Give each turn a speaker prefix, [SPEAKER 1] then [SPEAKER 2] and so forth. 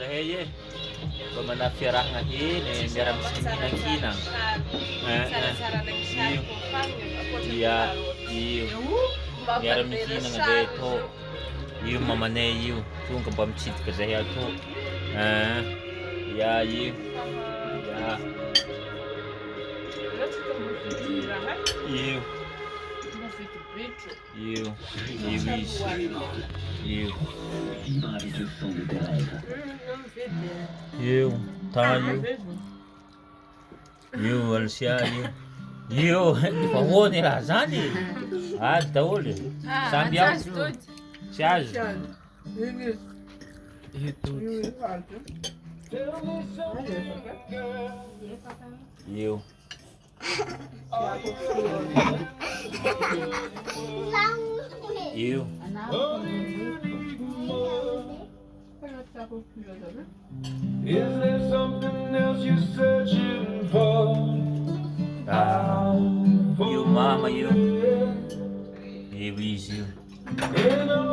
[SPEAKER 1] Zahey pamanafiarahana heny miara-misy mihinang-kinang.
[SPEAKER 2] Sara-sara nagsabi ko pangyo. Ako sa
[SPEAKER 1] Iya,
[SPEAKER 2] parot.
[SPEAKER 1] iyo.
[SPEAKER 2] Babat
[SPEAKER 1] Miara-misy
[SPEAKER 2] pero
[SPEAKER 1] nga dito. Iyo mamane iyo. Kung kapamchit ka sa to. Ya, iyo. Ya, iyo. Iyo. Iyo. Iyo. Tayo. Iyo, alsia iyo. Iyo, ipahon nila zani. Dauli. Sambi ako. Siya. Iyo. Iyo.
[SPEAKER 3] Is there something else you're searching for?
[SPEAKER 1] You mama you. Here is you.
[SPEAKER 3] In all